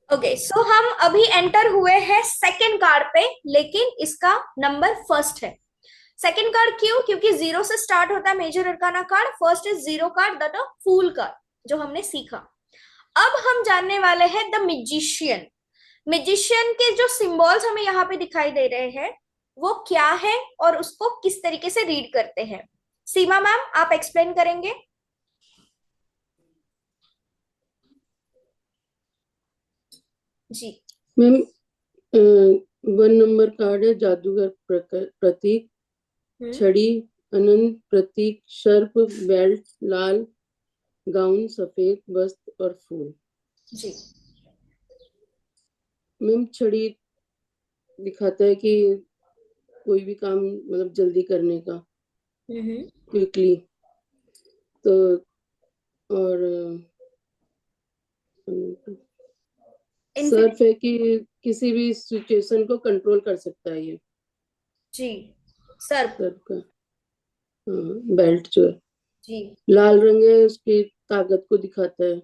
Okay, सो हम अभी enter हुए हैं सेकंड कार्ड पे, लेकिन इसका नंबर फर्स्ट है। सेकंड कार्ड क्यों? क्योंकि जीरो से स्टार्ट होता है major arcana card. First is zero card, that a fool card जो हमने सीखा। अब हम जानने वाले हैं द मैजिशियन। मैजिशियन के जो सिंबल्स हमें यहाँ पे दिखाई दे रहे हैं वो क्या है और उसको किस तरीके से रीड करते हैं। सीमा मैम, आप एक्सप्लेन करेंगे? जी। मैम, 1 नंबर कार्ड है जादूगर प्रतीक। हम्म। छड़ी, अनंत प्रतीक। सर्प, बेल्ट, लाल गाउन, सफेद वस्त्र और फूल। जी। मैम, छड़ी दिखाता है कि कोई भी काम मतलब जल्दी करने का, हम्म। क्विकली। तो और इन्फिनिट। सर्फ है कि किसी भी सिचुएशन को कंट्रोल कर सकता है ये। जी। सर्प। सर्फ का, हाँ, बेल्ट जो है जी। लाल रंग है, उसकी ताकत को दिखाता है,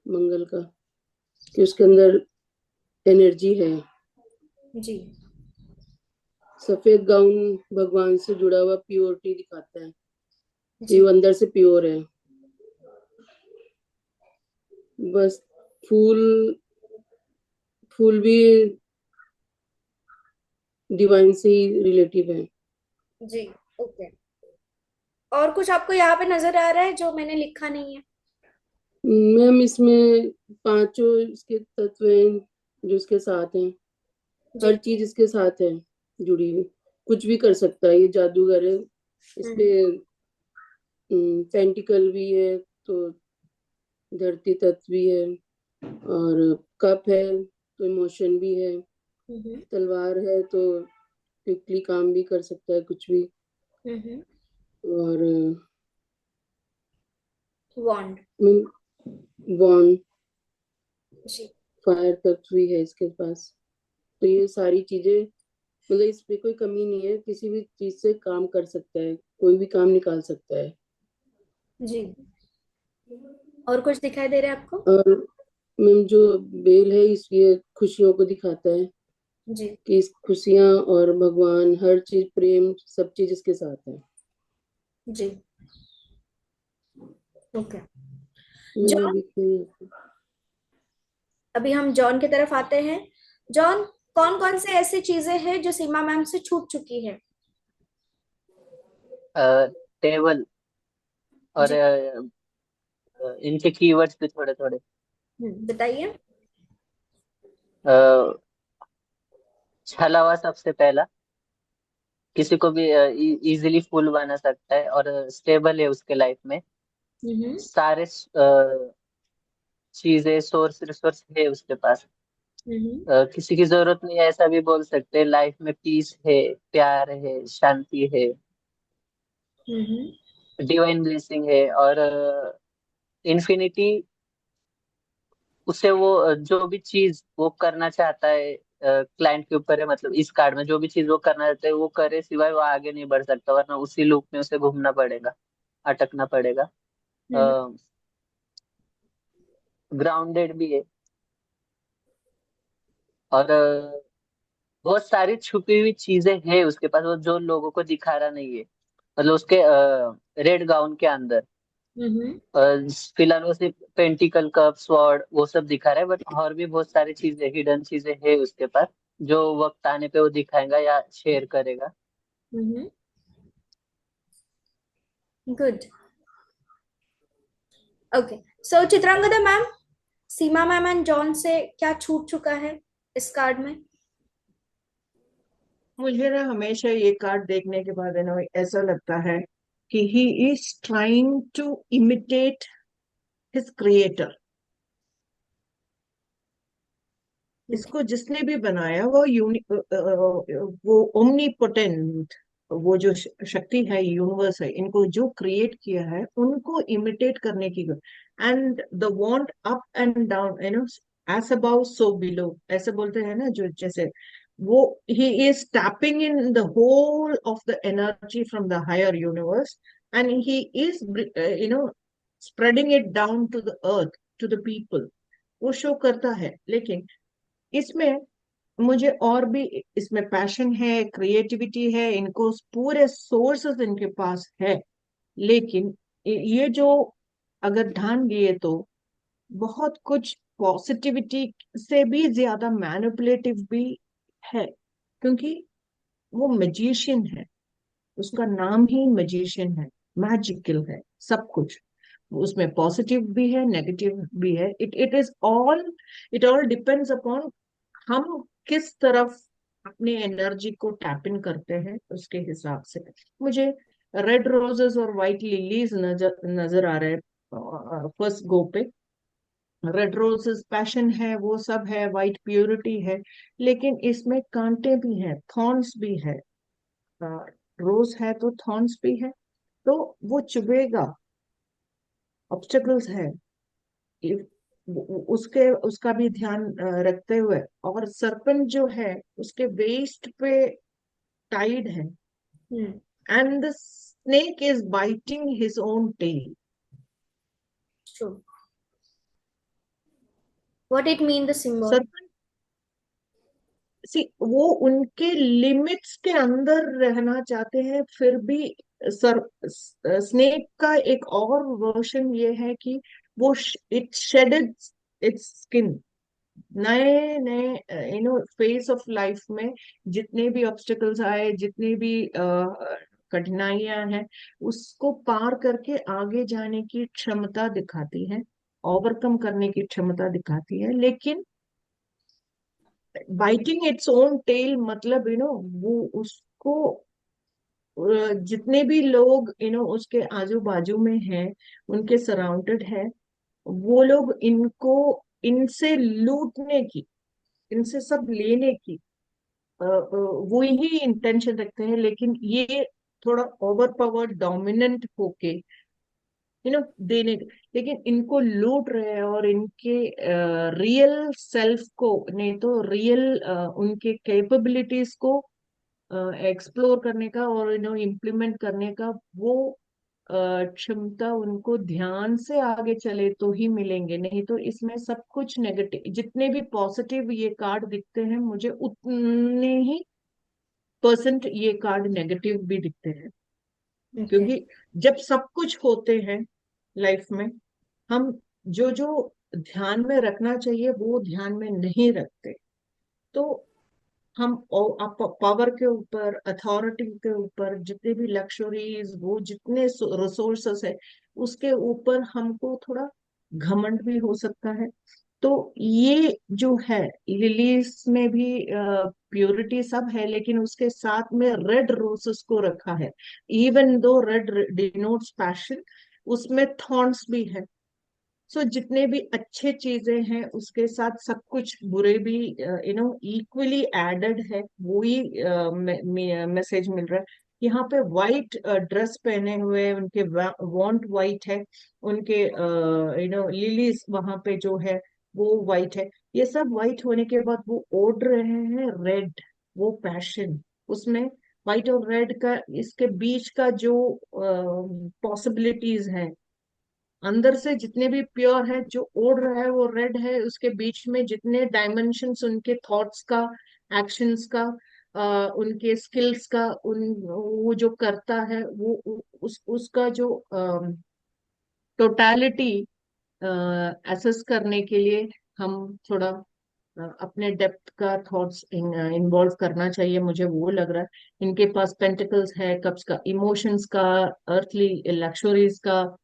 मंगल का, कि उसके अंदर एनर्जी है। जी। सफेद गाउन भगवान से जुड़ा हुआ प्योरिटी दिखाता है, कि वो जी। अंदर से प्योर है। बस फूल, फूल भी डिवाइन से ही रिलेटिव है। जी। ओके। और कुछ आपको यहाँ पे नजर आ रहा है जो मैंने लिखा नहीं है? मैम, इसमें पांचों इसके तत्व हैं जो इसके साथ हैं। हर जी। चीज इसके साथ है जुड़ी हुई। कुछ भी कर सकता है, ये जादूगर है। हम्म। इसमें पेंटिकल भी है, तो धरती तत्व भी है। और कप है तो इमोशन भी है। हम्म। तलवार है तो क्विकली काम भी कर सकता है, कुछ भी। हम्म। और वॉन्ड। वॉन, जी। फायर तत्व भी है इसके पास। तो ये सारी चीजें, मतलब इस पे कोई कमी नहीं है, किसी भी चीज से काम कर सकता है, कोई भी काम निकाल सकता है। जी। और कुछ दिखाई दे रहा है आपको? और मैम, जो बेल है इस ये खुशियों को दिखाता है, जी। कि इस खुशियां और भगवान, हर चीज, प्रेम, सब चीज इसके साथ है। जी। ओके। Ma'am, John. अभी कोई अभी हम जॉन की तरफ आते हैं। जॉन, कौन कौन से ऐसी चीजें हैं जो सीमा मैम से छूट चुकी है? टेबल और जी। इनके कीवर्ड्स भी थोड़े थोड़े। बताइए। छला हुआ सबसे पहला, किसी को भी इजीली फुल बना सकता है और स्टेबल है उसके लाइफ में। हम्म। सारे चीजें, सोर्स रिसोर्स है उसके पास। हम्म। किसी की जरूरत नहीं है ऐसा भी बोल सकते हैं। लाइफ में पीस है, प्यार है, शांति है, हम्म। डिवाइन ब्लेसिंग है और इन्फिनिटी। उसे वो जो भी चीज वो करना चाहता है क्लाइंट के ऊपर है। मतलब इस कार्ड में जो भी चीज वो करना चाहता है वो करे, सिवाय वो आगे नहीं बढ़ सकता, वरना उसी लूप में उसे घूमना पड़ेगा, अटकना पड़ेगा। हम्म। ग्राउंडेड भी है और बहुत सारी छुपी हुई चीजें हैं उसके पास, वो जो लोगों को दिखा रहा नहीं है। मतलब उसके रेड गाउन के अंदर हम्म। अ, फिलहाल वो सिर्फ पेंटिकल, कप, स्वॉर्ड वो सब दिखा रहा है, बट और भी बहुत सारी चीजें, हिडन चीजें है उसके पास, जो वक्त आने पे वो दिखाएगा या शेयर करेगा। Hmm. Good. Okay. So Chitrangada ma'am, Seema ma'am and John से क्या छूट चुका है इस कार्ड में? मुझे ना हमेशा ये कार्ड देखने के बाद है ना ऐसा लगता है कि he is trying to imitate his creator. इसको जिसने भी बनाया वो वो ओमनीपोटेंट, वो जो शक्ति है, यूनिवर्स है, इनको जो क्रिएट किया है उनको इमिटेट करने की। And the want up and down, as above so below, ऐसे बोलते हैं ना, जो जैसे वो he is tapping in the whole of the energy from the higher universe, and he is spreading it down to the earth, to the people. वो show करता है, लेकिन इसमें मुझे और भी, इसमें पैशन है, क्रिएटिविटी है, इनको पूरे सोर्सेस इनके पास है। लेकिन ये जो अगर ध्यान दिए तो बहुत कुछ पॉजिटिविटी से भी ज्यादा मैनिपुलेटिव भी है, क्योंकि वो मैजिशियन है, उसका नाम ही मैजिशियन है, मैजिकल है सब कुछ। उसमें पॉजिटिव भी है, नेगेटिव भी है। इट ऑल डिपेंड्स अपॉन हम किस तरफ अपनी एनर्जी को टैप इन करते हैं, उसके हिसाब से। मुझे रेड रोजेस और वाइट लिलीज नजर नजर आ रहे हैं फर्स्ट गो पे। रेड रोजेस पैशन है, वो सब है, वाइट प्योरिटी है, लेकिन इसमें कांटे भी हैं, थॉर्न्स भी है। रोज है तो थॉर्न्स भी है, तो वो चुभेगा, ऑब्स्टेकल्स है। if- उसके उसका भी ध्यान रखते हुए। और सरपंच जो है उसके वेस्ट पे टाइड है, hmm. And the snake is biting his own tail. True. What it mean the symbol? Sarpanch सी वो उनके लिमिट्स के अंदर रहना चाहते हैं, फिर भी सर स्नेक का एक और वर्जन ये है कि वो इट शेडेड इट्स स्किन। नए नए फेस ऑफ लाइफ में जितने भी ऑब्स्टेकल्स आए, जितनी भी कठिनाइयां हैं, उसको पार करके आगे जाने की क्षमता दिखाती है, ओवरकम करने की क्षमता दिखाती है। लेकिन बाइटिंग इट्स ओन टेल मतलब वो उसको जितने भी लोग उसके आजू बाजू में हैं, उनके सराउंडेड है, वो लोग इनको इनसे लूटने की, इनसे सब लेने की वो ही इंटेंशन रखते हैं। लेकिन ये थोड़ा ओवर पावर्ड डोमिनेंट होके देने, लेकिन इनको लूट रहे हैं, और इनके रियल सेल्फ को नहीं तो रियल उनके कैपेबिलिटीज को एक्सप्लोर करने का और इम्प्लीमेंट करने का वो क्षमता उनको ध्यान से आगे चले तो ही मिलेंगे। नहीं तो इसमें सब कुछ नेगेटिव, जितने भी पॉजिटिव ये कार्ड दिखते हैं मुझे, उतने ही परसेंट ये कार्ड नेगेटिव भी दिखते हैं। Okay. क्योंकि जब सब कुछ होते हैं लाइफ में, हम जो जो ध्यान में रखना चाहिए वो ध्यान में नहीं रखते। तो हम पावर के ऊपर, अथॉरिटी के ऊपर, जितने भी लक्सुरीज, वो जितने रिसोर्सेस है, उसके ऊपर हमको थोड़ा घमंड भी हो सकता है। तो ये जो है, लिलीज में भी प्योरिटी सब है, लेकिन उसके साथ में रेड रोसेस को रखा है। Even though red denotes passion, उसमें थॉर्न्स भी है। सो जितने भी अच्छे चीजें हैं उसके साथ सब कुछ बुरे भी इक्वली एडेड है, वो ही मैसेज मिल रहा है। यहाँ पे वाइट ड्रेस पहने हुए, उनके वॉन्ट वाइट है, उनके लिलीज वहां पे जो है वो वाइट है। ये सब वाइट होने के बाद वो ओढ़ रहे हैं रेड, वो पैशन उसमें। व्हाइट और रेड का इसके बीच का जो पॉसिबिलिटीज है, अंदर से जितने भी प्योर है, जो ओढ़ रहा है वो रेड है, उसके बीच में जितने डायमेंशंस उनके थॉट्स का, एक्शंस का, उनके स्किल्स का, उन वो जो करता है वो उसका जो टोटालिटी एसेस करने के लिए हम थोड़ा अपने डेप्थ का थॉट्स इन्वॉल्व करना चाहिए, मुझे वो लग रहा है। इनके पास पेंटिकल्स है, कप्स का, इमोशंस का, अर्थली लक्सुरीज का,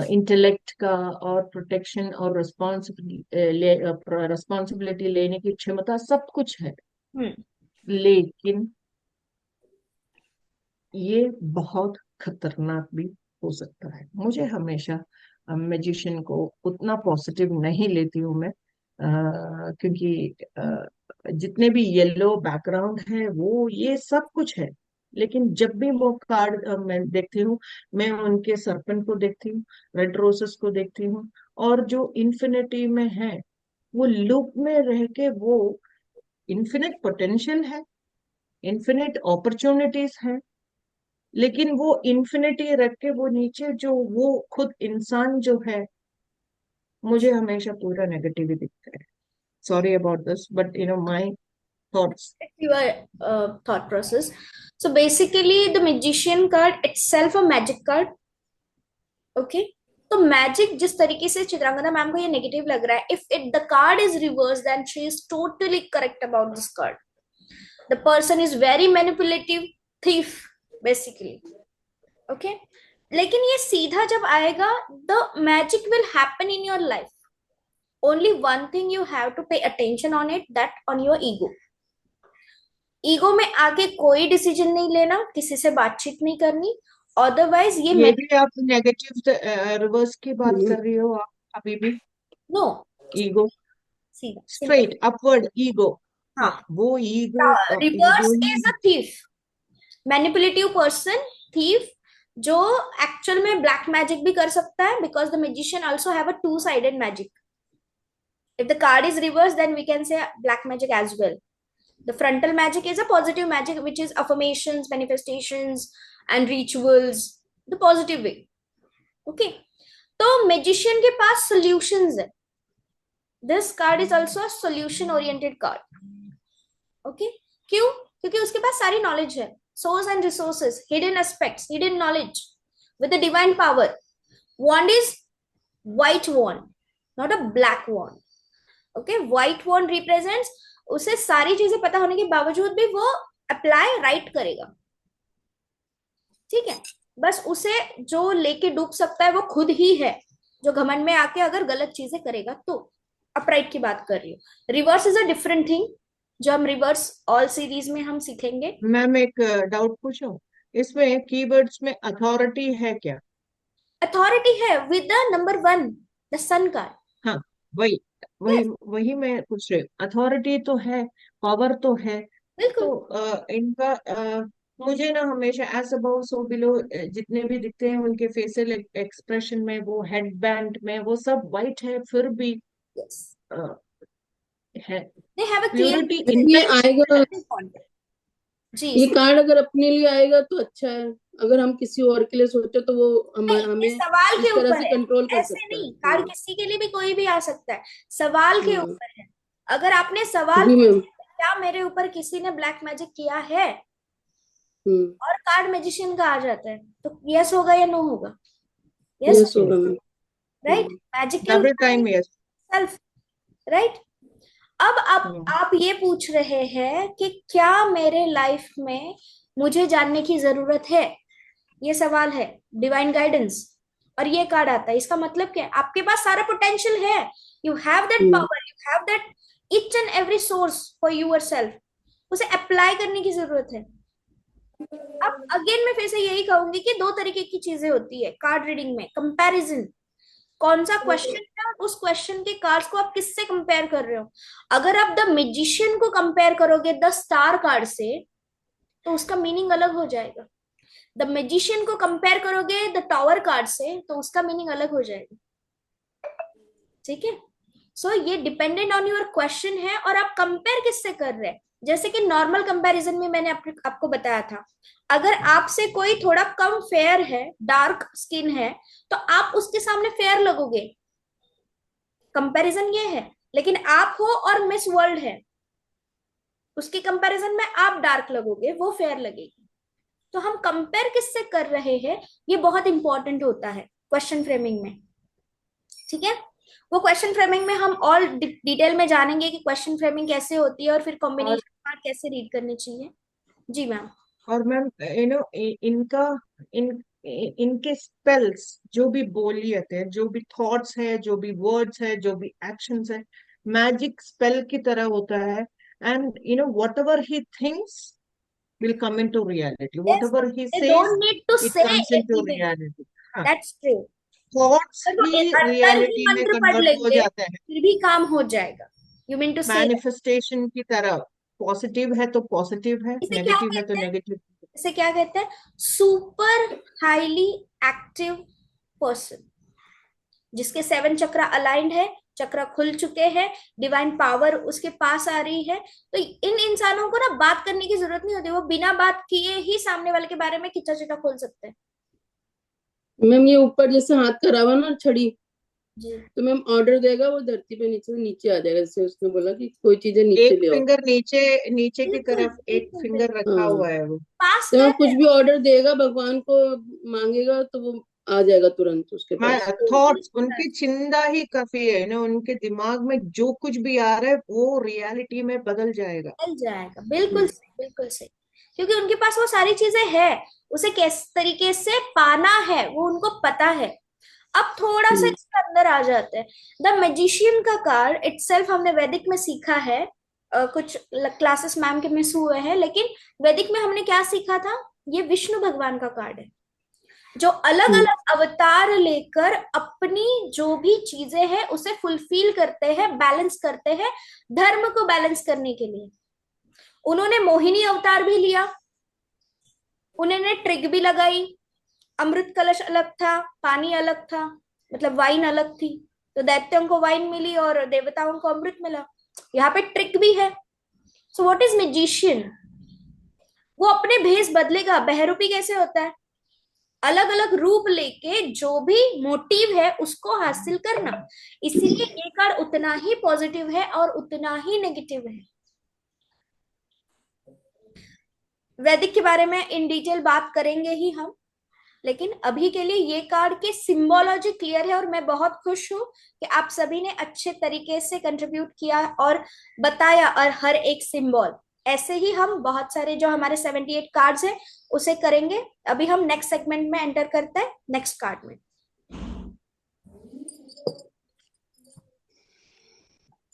इंटेलेक्ट का, और प्रोटेक्शन और रिस्पॉन्सिबिलिटी लेने की क्षमता, सब कुछ है। हम्म। लेकिन ये बहुत खतरनाक भी हो सकता है। मुझे हमेशा मैजिशियन को उतना पॉजिटिव नहीं लेती हूँ मैं, क्योंकि जितने भी येलो बैकग्राउंड है वो ये सब कुछ है। लेकिन जब भी वो कार्ड मैं देखती हूँ, मैं उनके सरपन को देखती हूँ, रेड रोसेस को देखती हूँ, और जो इन्फिनिटी में है, वो लूप में रह के वो इन्फिनिट पोटेंशियल है, इन्फिनिट अपॉर्चुनिटीज है, लेकिन वो इन्फिनिटी रख के वो नीचे जो वो खुद इंसान जो है, मुझे हमेशा पूरा नेगेटिव ही दिखता है। Sorry about this, but my thoughts. your thought process. So basically the magician card itself a magic card. Okay, तो मैजिक जिस तरीके से चित्रांगना मैम को ये नेगेटिव लग रहा है, if it the card is reverse then she is totally correct about this card. The person is very manipulative, thief basically. Okay, लेकिन ये सीधा जब आएगा, the magic will happen in your life. Only one thing you have to pay attention on it, that on your ego. Ego में आके कोई decision नहीं लेना, किसी से बातचीत नहीं करनी. अदरवाइज ये भी आप नेगेटिव रिवर्स की बात कर रही हो आप अभी भी? नो, ईगो सीधा स्ट्रेट अपवर्ड ईगो. हाँ, वो ego reverse is a thief, manipulative person, thief, जो एक्चुअल में ब्लैक मैजिक भी कर सकता है, because the magician also have a two sided magic. If the card is reverse then we can say black magic as well. The frontal magic is a positive magic, which is affirmations, manifestations, and rituals, the positive way. Okay, तो magician के पास solutions है. This card is also a solution oriented card. Okay, क्यों? क्योंकि उसके पास सारी knowledge है, source and resources, hidden aspects, hidden knowledge with the divine power. Wand is white wand, not a black wand. Okay, white wand represents उसे सारी चीजें पता होने के बावजूद भी वो अप्लाई राइट करेगा. ठीक है, बस उसे जो लेके डूब सकता है वो खुद ही है, जो घमंड में आके अगर गलत चीजें करेगा तो. अपराइट की बात कर रही हूँ. Reverse is a different thing, जो हम रिवर्स ऑल सीरीज में हम सीखेंगे. मैम एक डाउट पूछूं, इसमें कीवर्ड्स में अथॉरिटी है क्या? अथॉरिटी है with the number 1, the sun card. हाँ, वही वही वही मैं पूछ रही हूँ. अथॉरिटी तो है, पावर तो है, बिल्कुल. तो इनका मुझे ना हमेशा एज अबव सो बिलो जितने भी दिखते हैं उनके फेशियल एक्सप्रेशन में, वो हेड बैंड में, वो सब वाइट है, फिर भी yes, है they have a clear purity ये आएगा. जी. ये कार्ड अगर अपने लिए आएगा तो अच्छा है, अगर हम किसी और के लिए सोचे तो वो हमें सवाल इस के तरह ऊपर से है, कंट्रोल कर ऐसे सकता नहीं. है. कार्ड किसी के लिए भी कोई भी आ सकता है, सवाल के ऊपर है. अगर आपने सवाल जी मैम. क्या मेरे ऊपर किसी ने ब्लैक मैजिक किया है, हम्म. और कार्ड मैजिशियन का आ जाता है, तो यस होगा या नो होगा? यस होगा ma'am. Right. Magic double time yes. Self, right. अब आप ये पूछ रहे हैं कि क्या मेरे लाइफ में मुझे जानने की जरूरत है, ये सवाल है. डिवाइन गाइडेंस और ये कार्ड आता है, इसका मतलब क्या है? आपके पास सारा पोटेंशियल है, you have that power, you have that each and every source for yourself. उसे अप्लाई करने की जरूरत है. अब अगेन मैं फिर से यही कहूंगी कि दो तरीके की चीजें होती है कार्ड रीडिंग में. कंपैरिजन, कौन सा क्वेश्चन है और उस क्वेश्चन के कार्ड्स को आप किससे कंपेयर कर रहे हो. अगर आप द मैजिशियन को कंपेयर करोगे द स्टार कार्ड से, तो उसका मीनिंग अलग हो जाएगा. द मैजिशियन को कंपेयर करोगे द टावर कार्ड से, तो उसका मीनिंग अलग हो जाएगा. ठीक है, सो ये डिपेंडेंट ऑन योर क्वेश्चन है, और आप कंपेयर किससे कर रहे हैं. जैसे कि नॉर्मल कंपैरिजन में मैंने आपको बताया था, अगर आपसे कोई थोड़ा कम फेयर है, डार्क स्किन है, तो आप उसके सामने फेयर लगोगे. कंपैरिजन ये है. लेकिन आप हो और मिस वर्ल्ड है, उसके कंपैरिजन में आप डार्क लगोगे, वो फेयर लगेगी. तो हम कंपेयर किससे कर रहे हैं, ये बहुत इंपॉर्टेंट होता है क्वेश्चन फ्रेमिंग में. ठीक है, वो क्वेश्चन फ्रेमिंग में हम ऑल डिटेल में जानेंगे कि क्वेश्चन फ्रेमिंग कैसे होती है और फिर कॉम्बिनेशन कार्ड कैसे रीड करने चाहिए. जी मैम. और मैम इनका इनके स्पेल्स जो भी बोलियत है, जो भी थॉट्स है, जो भी वर्ड्स है, जो भी एक्शंस है, मैजिक स्पेल की तरह होता है. And whatever he thinks will come into reality. Whatever he They says, don't need to it say comes into anything. reality. हाँ, That's true. थॉट्स अगर वो ही अंदर ही रियलिटी में मंत्र पढ़ कन्वर्ट हो लेंगे जाते हैं. फिर भी काम हो जाएगा. यू मीन टू से मैनिफेस्टेशन की तरह. पॉजिटिव है तो पॉजिटिव है, इसे क्या नेगेटिव है तो कहते हैं? नेगेटिव. इसे क्या कहते हैं? सुपर हाईली एक्टिव पर्सन, जिसके 7 चक्र अलाइंड है, चक्र खुल चुके हैं, डिवाइन पावर उसके पास आ रही है. तो इन इंसानों को ना बात करने की जरूरत नहीं होती, वो बिना बात किए ही सामने वाले के बारे में खिंचा चिटा खोल सकते हैं. मैम ये ऊपर जैसे हाथ करा हुआ ना छड़ी, जी तो मैम ऑर्डर देगा, वो धरती पे नीचे से नीचे आ जाएगा, जैसे उसने बोला कि कोई चीजें नीचे एक ले आओ। फिंगर नीचे, नीचे की बिल्कुल तरफ एक बिल्कुल फिंगर बिल्कुल रखा हाँ, हुआ है वो। पास तो है। मैम कुछ भी ऑर्डर देगा भगवान को, मांगेगा तो वो आ जाएगा तुरंत उसके मैं पास। थॉट्स उनकी चिंदा ही काफी है ना, उनके दिमाग में जो कुछ भी आ रहा है वो रियलिटी में बदल जाएगा। मिल जाएगा, बिल्कुल हम्म। सही, बिल्कुल सही। क्योंकि उनके पास वो सारी चीजें है, उसे किस तरीके से पाना है वो उनको पता है। अब थोड़ा सा हम्म। इसके अंदर आ जाते हैं। द मैजिशियन का कार्ड इटसेल्फ हमने वैदिक में सीखा है। कुछ क्लासेस मैम के मिस हुए हैं, लेकिन वैदिक में हमने क्या सीखा था, ये विष्णु भगवान का कार्ड है, जो अलग हम्म। अलग अवतार लेकर अपनी जो भी चीजें हैं उसे फुलफिल करते हैं, बैलेंस करते हैं, धर्म को बैलेंस करने के लिए। उन्होंने मोहिनी अवतार भी लिया, उन्होंने ट्रिक भी लगाई। अमृत कलश अलग था, पानी अलग था, मतलब वाइन अलग थी। तो दैत्यों को वाइन मिली और देवताओं को अमृत मिला। यहाँ पे ट्रिक भी है। So what is magician? वो अपने भेष बदलेगा। बहरूपी कैसे होता है? अलग अलग रूप लेके जो भी मोटिव है उसको हासिल करना। इसीलिए ये कार्ड उतना ही पॉजिटिव है और उतना ही नेगेटिव है। वैदिक के बारे में इन डिटेल बात करेंगे ही हम, लेकिन अभी के लिए ये कार्ड के सिंबोलॉजी क्लियर है। और मैं बहुत खुश हूं कि आप सभी ने अच्छे तरीके से कंट्रीब्यूट किया और बताया, और हर एक सिंबल। ऐसे ही हम बहुत सारे जो हमारे 78 कार्ड्स हैं उसे करेंगे। अभी हम नेक्स्ट सेगमेंट में एंटर करते हैं नेक्स्ट कार्ड में।